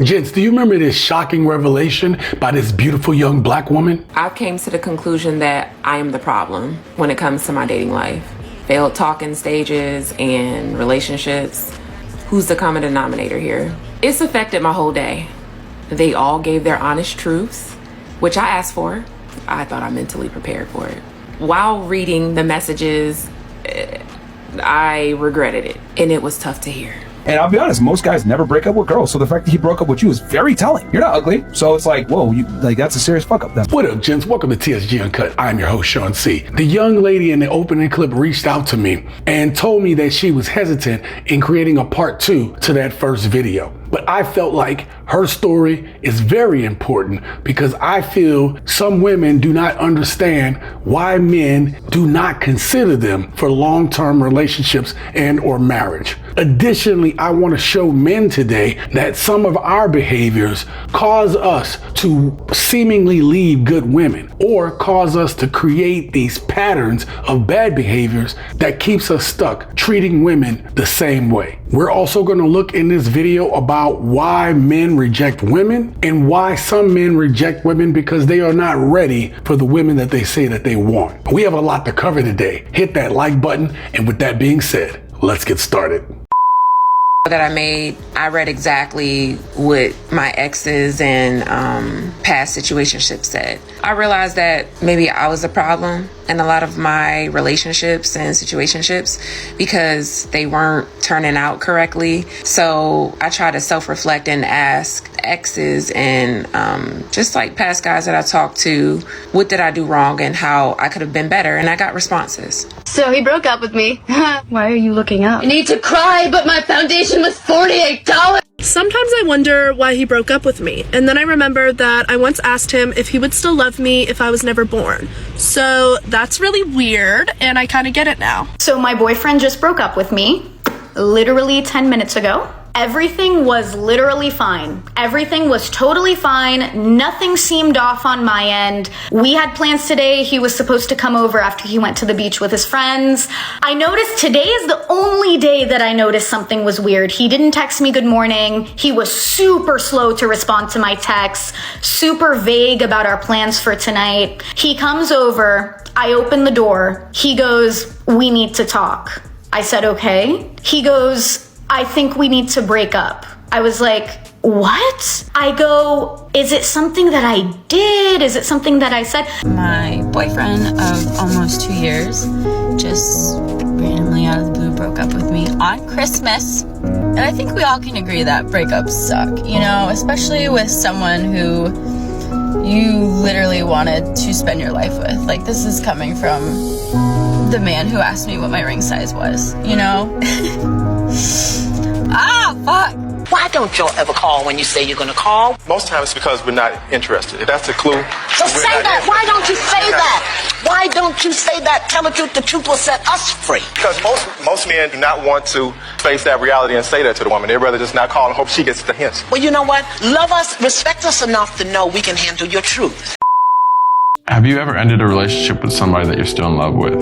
Gents, do you remember this shocking revelation by this beautiful young black woman? I came to the conclusion that I am the problem when it comes to my dating life. Failed talking stages and relationships. Who's the common denominator here? It's affected my whole day. They all gave their honest truths, which I asked for. I thought I mentally prepared for it. While reading the messages, I regretted it, and it was tough to hear. And I'll be honest, most guys never break up with girls, so the fact that he broke up with you is very telling. You're not ugly, so it's like, whoa, that's a serious fuck up. What up, gents? Welcome to TSG Uncut. I'm your host, Sean C. The young lady in the opening clip reached out to me and told me that she was hesitant in creating a part 2 to that first video. But I felt like her story is very important because I feel some women do not understand why men do not consider them for long-term relationships and or marriage. Additionally, I want to show men today that some of our behaviors cause us to seemingly leave good women or cause us to create these patterns of bad behaviors that keeps us stuck treating women the same way. We're also going to look in this video about why men reject women and why some men reject women because they are not ready for the women that they say that they want. We have a lot to cover today. Hit that like button, and with that being said, let's get started. That I made, I read exactly what my exes and past situationships said. I realized that maybe I was a problem in a lot of my relationships and situationships because they weren't turning out correctly. So I try to self-reflect and ask exes and just like past guys that I talked to, what did I do wrong and how I could have been better? And I got responses. So he broke up with me. Why are you looking up? I need to cry, but my foundation was $48. Sometimes I wonder why he broke up with me, and then I remember that I once asked him if he would still love me if I was never born. So that's really weird, and I kind of get it now. So my boyfriend just broke up with me literally 10 minutes ago. Everything was literally fine. Everything was totally fine. Nothing seemed off on my end. We had plans today. He was supposed to come over after he went to the beach with his friends. I noticed today is the only day that I noticed something was weird. He didn't text me good morning. He was super slow to respond to my texts, super vague about our plans for tonight. He comes over. I open the door. He goes, "We need to talk." I said, "Okay." He goes, "I think we need to break up." I was like, "What?" I go, "Is it something that I did? Is it something that I said?" My boyfriend of almost 2 years just randomly out of the blue broke up with me on Christmas. And I think we all can agree that breakups suck, you know, especially with someone who you literally wanted to spend your life with. Like, this is coming from the man who asked me what my ring size was, you know? Fuck. Why don't y'all ever call when you say you're gonna call? Most times it's because we're not interested. If that's a clue. So say that. Why don't you say that? Why don't you say that? Tell the truth. The truth will set us free. Because most men do not want to face that reality and say that to the woman. They'd rather just not call and hope she gets the hints. Well, you know what? Love us, respect us enough to know we can handle your truth. Have you ever ended a relationship with somebody that you're still in love with?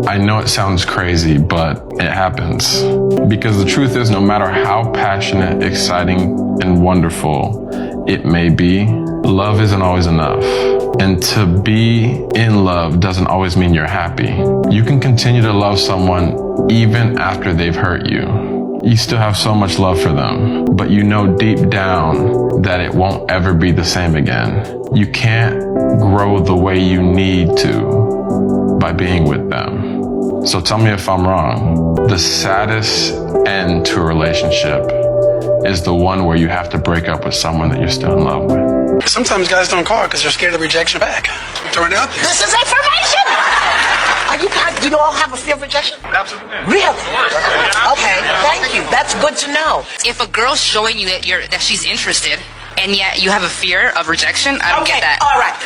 I know it sounds crazy, but it happens. Because the truth is, no matter how passionate, exciting, and wonderful it may be, love isn't always enough. And to be in love doesn't always mean you're happy. You can continue to love someone even after they've hurt you. You still have so much love for them, but you know deep down that it won't ever be the same again. You can't grow the way you need to by being with them. So tell me if I'm wrong. The saddest end to a relationship is the one where you have to break up with someone that you're still in love with. Sometimes guys don't call because they're scared of rejection back. Throw it out there. This is information! Are you guys, do you all have a fear of rejection? Absolutely. Really? Okay, thank you. That's good to know. If a girl's showing you that she's interested, and yet you have a fear of rejection, I don't get that. All right.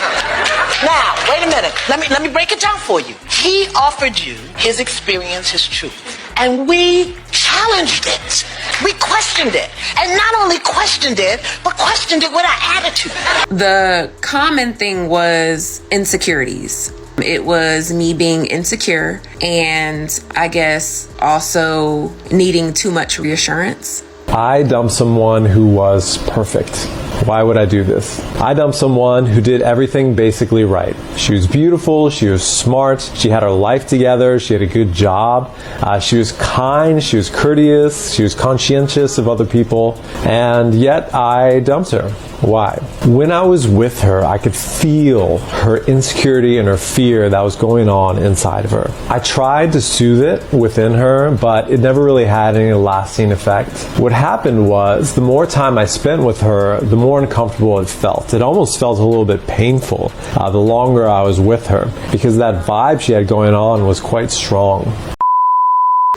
Now, wait a minute. Let me break it down for you. He offered you his experience, his truth, and we challenged it. We questioned it, and not only questioned it, but questioned it with our attitude. The common thing was insecurities. It was me being insecure and I guess also needing too much reassurance. I dumped someone who was perfect. Why would I do this? I dumped someone who did everything basically right. She was beautiful, she was smart, she had her life together, she had a good job, she was kind, she was courteous, she was conscientious of other people, and yet I dumped her. Why? When I was with her, I could feel her insecurity and her fear that was going on inside of her. I tried to soothe it within her, but it never really had any lasting effect. What happened was, the more time I spent with her, the more uncomfortable it felt. It almost felt a little bit painful the longer I was with her, because that vibe she had going on was quite strong.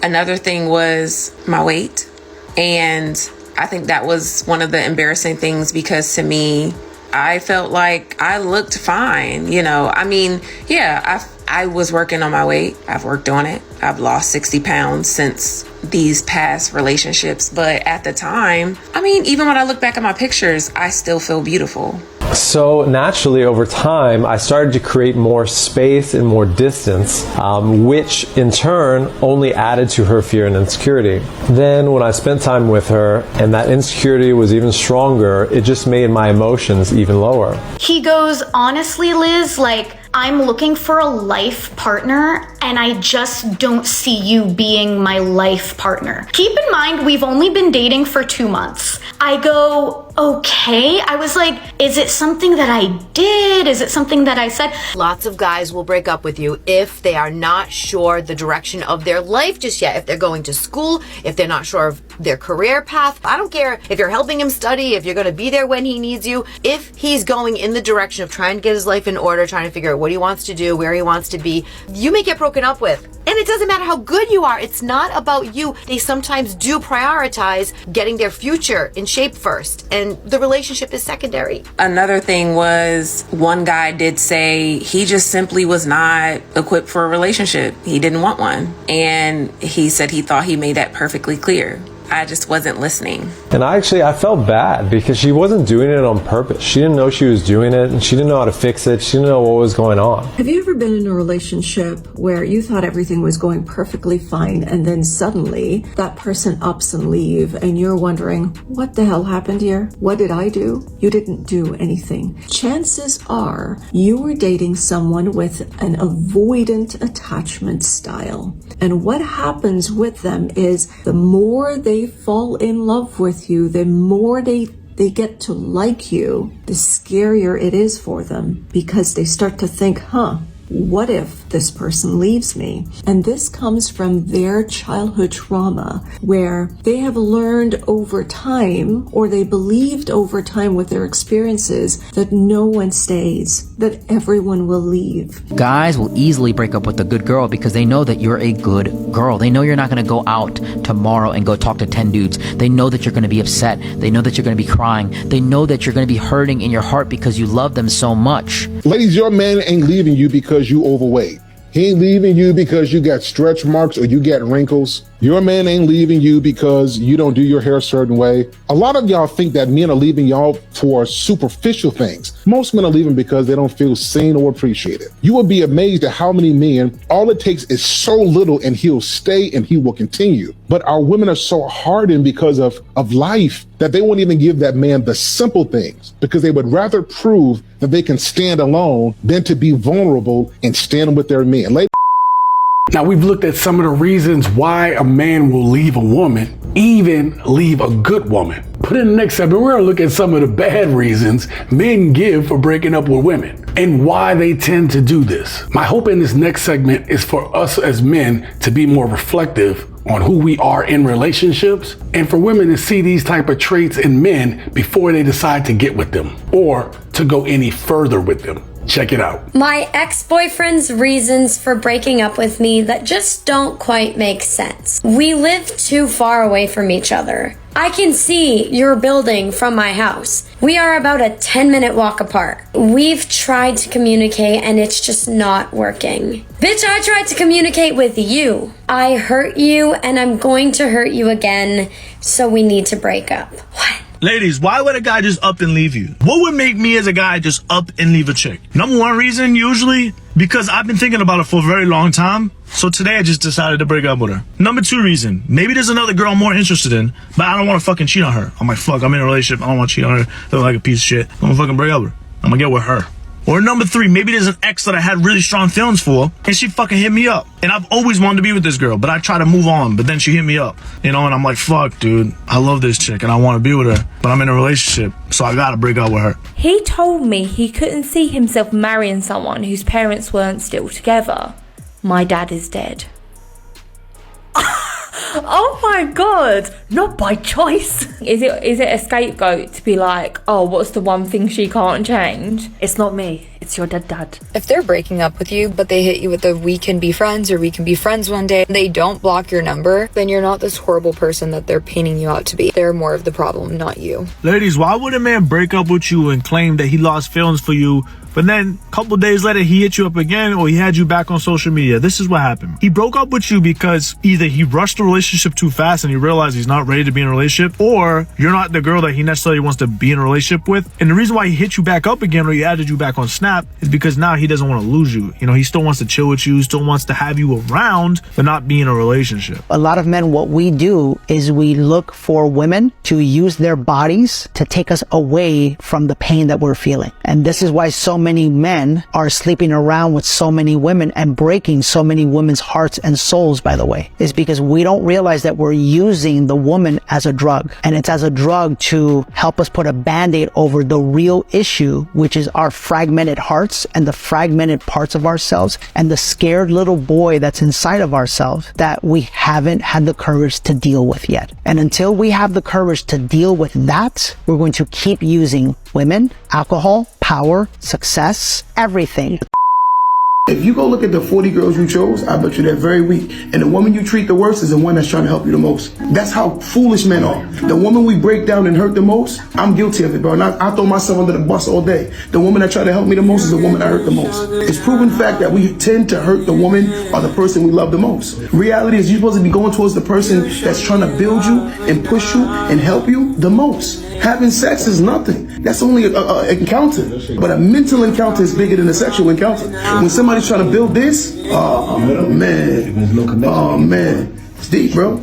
Another thing was my weight, and I think that was one of the embarrassing things, because to me, I felt like I looked fine. You know, I mean, yeah, I was working on my weight. I've worked on it. I've lost 60 pounds since these past relationships. But at the time, I mean, even when I look back at my pictures, I still feel beautiful. So naturally, over time, I started to create more space and more distance, which in turn only added to her fear and insecurity. Then when I spent time with her and that insecurity was even stronger, it just made my emotions even lower. He goes, honestly, Liz, like, I'm looking for a life partner and I just don't see you being my life partner. Keep in mind, we've only been dating for 2 months. I go, okay. I was like, is it something that I did? Is it something that I said? Lots of guys will break up with you if they are not sure the direction of their life just yet. If they're going to school, if they're not sure of their career path. I don't care if you're helping him study, if you're going to be there when he needs you. If he's going in the direction of trying to get his life in order, trying to figure out what he wants to do, where he wants to be, you may get broken up with. And it doesn't matter how good you are. It's not about you. They sometimes do prioritize getting their future in shape first, and the relationship is secondary. Another thing was, one guy did say he just simply was not equipped for a relationship. He didn't want one. And he said he thought he made that perfectly clear. I just wasn't listening. And I felt bad because she wasn't doing it on purpose. She didn't know she was doing it, and she didn't know how to fix it. She didn't know what was going on. Have you ever been in a relationship where you thought everything was going perfectly fine, and then suddenly that person ups and leave, and you're wondering, what the hell happened here? What did I do? You didn't do anything. Chances are you were dating someone with an avoidant attachment style. And what happens with them is the more they fall in love with you, the more they get to like you, the scarier it is for them, because they start to think, what if this person leaves me? And this comes from their childhood trauma, where they have learned over time, or they believed over time with their experiences, that no one stays, that everyone will leave. Guys will easily break up with a good girl because they know that you're a good girl. They know you're not going to go out tomorrow and go talk to 10 dudes. They know that you're going to be upset. They know that you're going to be crying. They know that you're going to be hurting in your heart because you love them so much. Ladies, your man ain't leaving you because you overweight. He ain't leaving you because you got stretch marks or you got wrinkles. Your man ain't leaving you because you don't do your hair a certain way. A lot of y'all think that men are leaving y'all for superficial things. Most men are leaving because they don't feel seen or appreciated. You will be amazed at how many men, all it takes is so little and he'll stay and he will continue. But our women are so hardened because of life that they won't even give that man the simple things, because they would rather prove that they can stand alone than to be vulnerable and stand with their men. Now, we've looked at some of the reasons why a man will leave a woman, even leave a good woman. But in the next segment, we're going to look at some of the bad reasons men give for breaking up with women and why they tend to do this. My hope in this next segment is for us as men to be more reflective on who we are in relationships, and for women to see these type of traits in men before they decide to get with them or to go any further with them. Check it out. My ex-boyfriend's reasons for breaking up with me that just don't quite make sense. We live too far away from each other. I can see your building from my house. We are about a 10-minute walk apart. We've tried to communicate and it's just not working. Bitch, I tried to communicate with you. I hurt you and I'm going to hurt you again, so we need to break up. What? Ladies, why would a guy just up and leave you? What would make me as a guy just up and leave a chick? Number one reason usually Because I've been thinking about it for a very long time. So today I just decided to break up with her. Number 2 reason, maybe there's another girl I'm more interested in, but I don't want to fucking cheat on her. I'm like, fuck, I'm in a relationship. I don't want to cheat on her. I feel like a piece of shit. I'm gonna fucking break up with her. I'm gonna get with her. Or number 3, maybe there's an ex that I had really strong feelings for, and she fucking hit me up. And I've always wanted to be with this girl, but I try to move on, but then she hit me up. You know, and I'm like, fuck, dude, I love this chick and I want to be with her, but I'm in a relationship, so I gotta break up with her. He told me he couldn't see himself marrying someone whose parents weren't still together. My dad is dead. Oh my god, not by choice. Is it a scapegoat to be like, oh, what's the one thing she can't change? It's not me, it's your dead dad. If they're breaking up with you, but they hit you with the we can be friends or we can be friends one day, they don't block your number, then you're not this horrible person that they're painting you out to be. They're more of the problem, not you. Ladies, why would a man break up with you and claim that he lost feelings for you, but then a couple days later he hit you up again or he had you back on social media? This is what happened. He broke up with you because either he rushed the relationship too fast and he realized he's not ready to be in a relationship, or you're not the girl that he necessarily wants to be in a relationship with. And the reason why he hit you back up again or he added you back on Snap is because now he doesn't want to lose you. You know, he still wants to chill with you, still wants to have you around, but not be in a relationship. A lot of men, what we do is we look for women to use their bodies to take us away from the pain that we're feeling. And this is why so many men are sleeping around with so many women and breaking so many women's hearts and souls, by the way, is because we don't realize that we're using the woman as a drug. And it's as a drug to help us put a band-aid over the real issue, which is our fragmented hearts and the fragmented parts of ourselves and the scared little boy that's inside of ourselves that we haven't had the courage to deal with yet. And until we have the courage to deal with that, we're going to keep using women, alcohol, power, success, everything. If you go look at the 40 girls you chose, I bet you they're very weak. And the woman you treat the worst is the one that's trying to help you the most. That's how foolish men are. The woman we break down and hurt the most, I'm guilty of it, bro. And I throw myself under the bus all day. The woman that tried to help me the most is the woman I hurt the most. It's proven fact that we tend to hurt the woman or the person we love the most. Reality is you're supposed to be going towards the person that's trying to build you and push you and help you the most. Having sex is nothing. That's only an encounter. But a mental encounter is bigger than a sexual encounter. When somebody's trying to build this, oh man, it's deep, bro.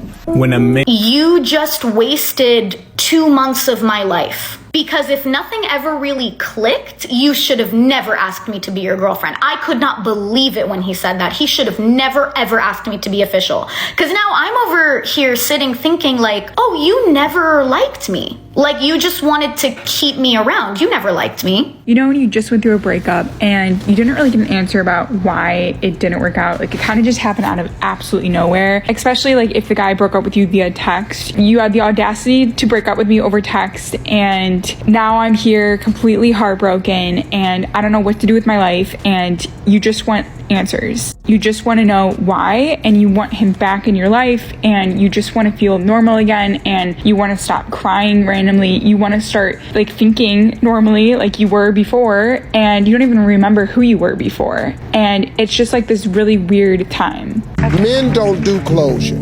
You just wasted 2 months of my life. Because if nothing ever really clicked, you should have never asked me to be your girlfriend. I could not believe it when he said that. He should have never, ever asked me to be official. Because now I'm over here sitting thinking like, oh, you never liked me. Like, you just wanted to keep me around. You never liked me. You know, when you just went through a breakup and you didn't really get an answer about why it didn't work out, like it kind of just happened out of absolutely nowhere. Especially like if the guy broke up with you via text. You had the audacity to break up with me over text, and now I'm here completely heartbroken and I don't know what to do with my life, and you just want answers. You just want to know why, and you want him back in your life, and you just want to feel normal again, and you want to stop crying randomly. You want to start like thinking normally like you were before, and you don't even remember who you were before. And it's just like this really weird time. Men don't do closure.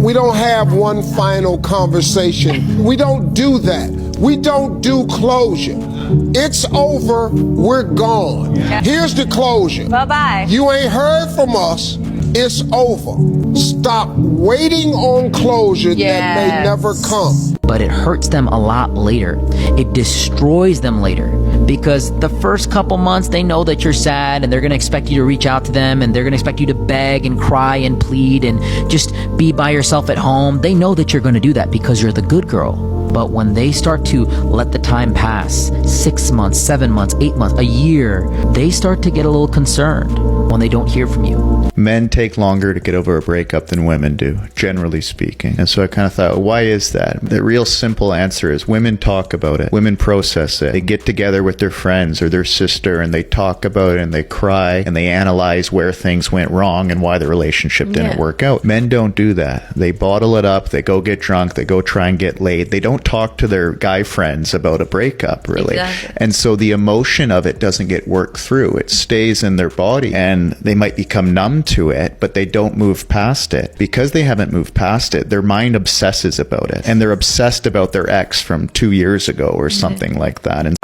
We don't have one final conversation. We don't do that. We don't do closure. It's over. We're gone. Here's the closure. Bye-bye. You ain't heard from us. It's over. Stop waiting on closure that may never come. But it hurts them a lot later. It destroys them later. Because the first couple months, they know that you're sad and they're going to expect you to reach out to them and they're going to expect you to beg and cry and plead and just be by yourself at home. They know that you're going to do that because you're the good girl. But when they start to let the time pass, 6 months, 7 months, 8 months, a year, they start to get a little concerned when they don't hear from you. Men take longer to get over a breakup than women do, generally speaking. And so I kind of thought, why is that? The real simple answer is women talk about it. Women process it. They get together with their friends or their sister and they talk about it and they cry and they analyze where things went wrong and why the relationship didn't work out. Men don't do that. They bottle it up. They go get drunk. They go try and get laid. They don't talk to their guy friends about a breakup, really. Exactly. And so the emotion of it doesn't get worked through. It stays in their body and they might become numb to it, but they don't move past it. Because they haven't moved past it, their mind obsesses about it. And they're obsessed about their ex from 2 years ago or something like that. And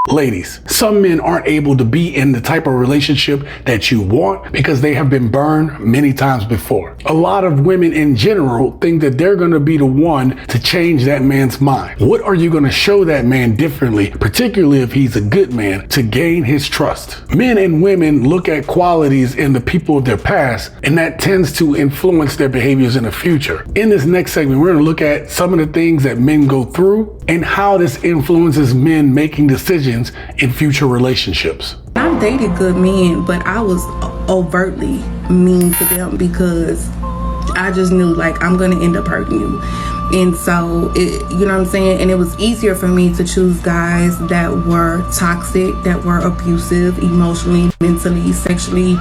Ladies, some men aren't able to be in the type of relationship that you want because they have been burned many times before. A lot of women in general think that they're going to be the one to change that man's mind. What are you going to show that man differently, particularly if he's a good man, to gain his trust? Men and women look at qualities in the people of their past, and that tends to influence their behaviors in the future. In this next segment, we're going to look at some of the things that men go through and how this influences men making decisions in future relationships. I've dated good men, but I was overtly mean to them because I just knew, like, I'm gonna end up hurting you. And so, you know what I'm saying? And it was easier for me to choose guys that were toxic, that were abusive, emotionally, mentally, sexually,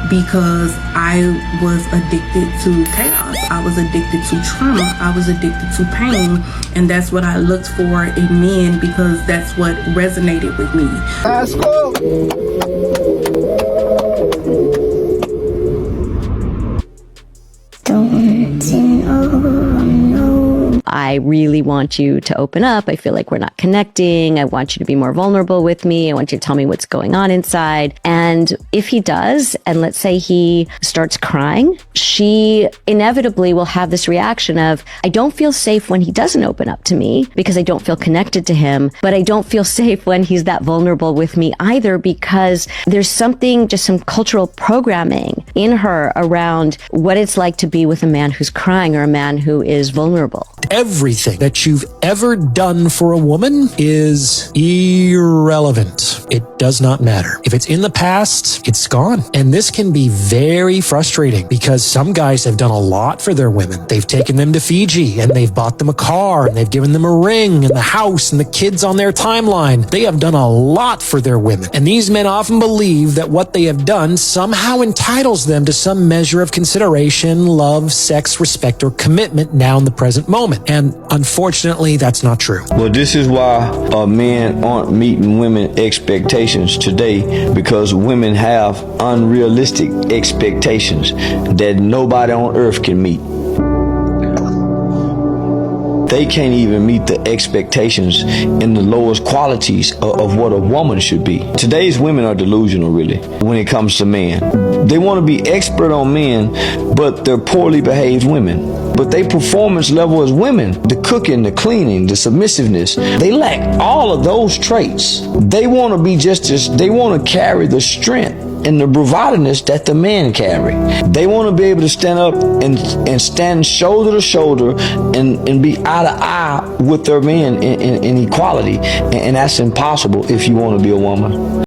because I was addicted to chaos. I was addicted to trauma. I was addicted to pain. And that's what I looked for in men because that's what resonated with me. Let's go. I really want you to open up. I feel like we're not connecting. I want you to be more vulnerable with me. I want you to tell me what's going on inside. And if he does, and let's say he starts crying, she inevitably will have this reaction of, I don't feel safe when he doesn't open up to me because I don't feel connected to him, but I don't feel safe when he's that vulnerable with me either because there's something, just some cultural programming in her around what it's like to be with a man who's crying or a man who is vulnerable. Everything that you've ever done for a woman is irrelevant. It does not matter. If it's in the past, it's gone. And this can be very frustrating because some guys have done a lot for their women. They've taken them to Fiji and they've bought them a car and they've given them a ring and the house and the kids on their timeline. They have done a lot for their women. And these men often believe that what they have done somehow entitles them to some measure of consideration, love, sex, respect, or commitment now in the present moment. And unfortunately, that's not true. Well, this is why men aren't meeting women expectations today, because women have unrealistic expectations that nobody on earth can meet. They can't even meet the expectations in the lowest qualities of what a woman should be. Today's women are delusional, really, when it comes to men. They want to be expert on men, but they're poorly behaved women. But they performance level as women, the cooking, the cleaning, the submissiveness, they lack all of those traits. They want to be just as, they want to carry the strength and the bravadiness that the men carry. They want to be able to stand up and stand shoulder to shoulder and be eye to eye with their men in equality. And that's impossible if you want to be a woman.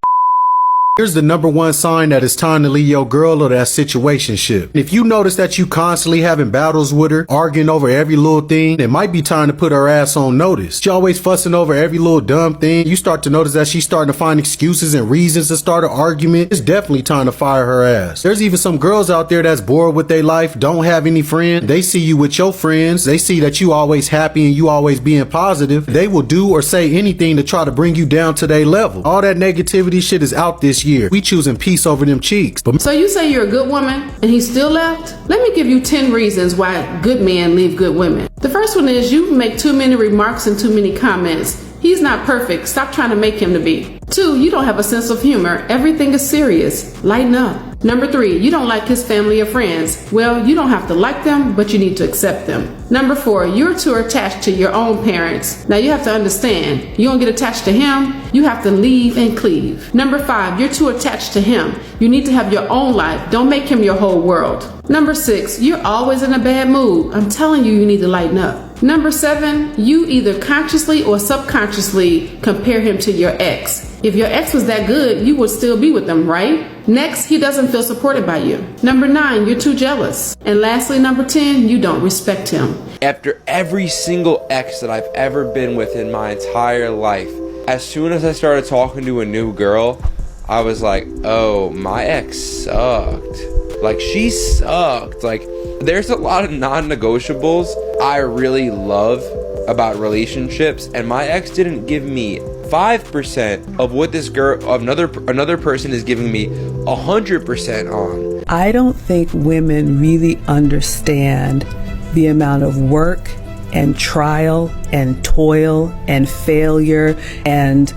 Here's the number one sign that it's time to leave your girl or that situationship. If you notice that you constantly having battles with her, arguing over every little thing, it might be time to put her ass on notice. She always fussing over every little dumb thing. You start to notice that she's starting to find excuses and reasons to start an argument. It's definitely time to fire her ass. There's even some girls out there that's bored with their life, don't have any friends. They see you with your friends. They see that you always happy and you always being positive. They will do or say anything to try to bring you down to their level. All that negativity shit is out this year. We choosing peace over them cheeks. So you say you're a good woman and he still left? Let me give you 10 reasons why good men leave good women. The first one is you make too many remarks and too many comments. He's not perfect. Stop trying to make him to be. 2, you don't have a sense of humor. Everything is serious. Lighten up. Number 3, you don't like his family or friends. Well, you don't have to like them, but you need to accept them. Number 4, you're too attached to your own parents. Now you have to understand, you don't get attached to him, you have to leave and cleave. Number 5, you're too attached to him. You need to have your own life. Don't make him your whole world. Number 6, you're always in a bad mood. I'm telling you, you need to lighten up. Number 7, you either consciously or subconsciously compare him to your ex. If your ex was that good, you would still be with them, right? Next, he doesn't feel supported by you. Number 9, you're too jealous. And lastly, number 10, you don't respect him. After every single ex that I've ever been with in my entire life, as soon as I started talking to a new girl, I was like, oh, my ex sucked. Like, she sucked. Like, there's a lot of non-negotiables I really love about relationships, and my ex didn't give me 5% of what this girl, another person is giving me 100% on. I don't think women really understand the amount of work and trial and toil and failure and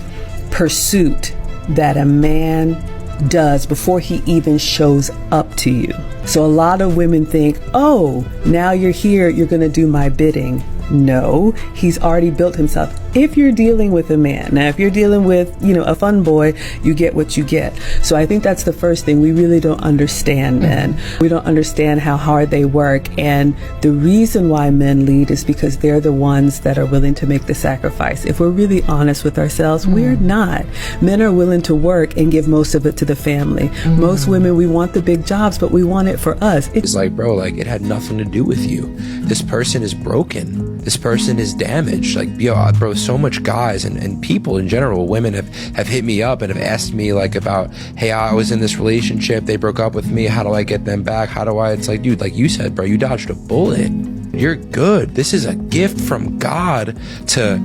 pursuit that a man does before he even shows up to you. So a lot of women think, oh, now you're here, you're going to do my bidding. No, he's already built himself. If you're dealing with a man, now if you're dealing with, a fun boy, you get what you get. So I think that's the first thing. We really don't understand men. We don't understand how hard they work. And the reason why men lead is because they're the ones that are willing to make the sacrifice. If we're really honest with ourselves, we're not. Men are willing to work and give most of it to the family. Most women, we want the big jobs, but we want it for us. It's like, bro, like it had nothing to do with you. This person is broken. This person is damaged. Like, yo, bro, so much guys and people in general, women have hit me up and have asked me like about, hey, I was in this relationship, they broke up with me, how do I get them back? How do I, it's like, dude, like you said, bro, you dodged a bullet. You're good. This is a gift from God to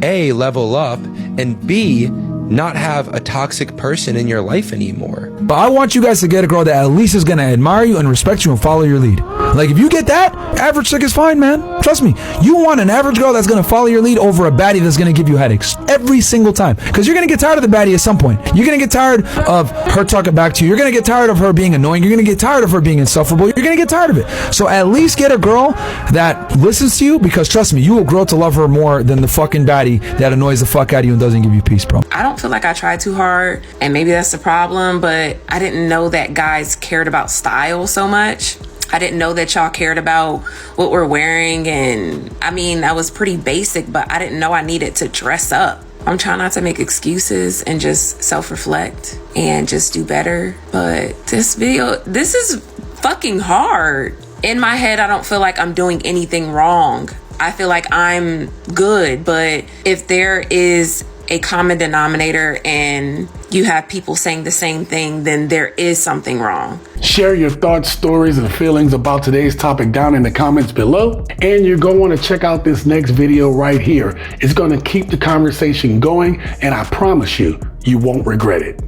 A, level up, and B, not have a toxic person in your life anymore. But I want you guys to get a girl that at least is gonna admire you and respect you and follow your lead. Like if you get that, average chick is fine, man. Trust me. You want an average girl that's gonna follow your lead over a baddie that's gonna give you headaches every single time. Because you're gonna get tired of the baddie at some point. You're gonna get tired of her talking back to you. You're gonna get tired of her being annoying. You're gonna get tired of her being insufferable. You're gonna get tired of it. So at least get a girl that listens to you, because trust me, you will grow to love her more than the fucking baddie that annoys the fuck out of you and doesn't give you peace, bro. I don't feel like I tried too hard, and maybe that's the problem, but I didn't know that guys cared about style so much. I didn't know that y'all cared about what we're wearing, and I mean, I was pretty basic, but I didn't know I needed to dress up. I'm trying not to make excuses and just self-reflect and just do better. But this is fucking hard. In my head, I don't feel like I'm doing anything wrong. I feel like I'm good, but if there is a common denominator and you have people saying the same thing, then there is something wrong. Share your thoughts, stories, and feelings about today's topic down in the comments below. And you're going to want to check out this next video right here. It's going to keep the conversation going, and I promise you, you won't regret it.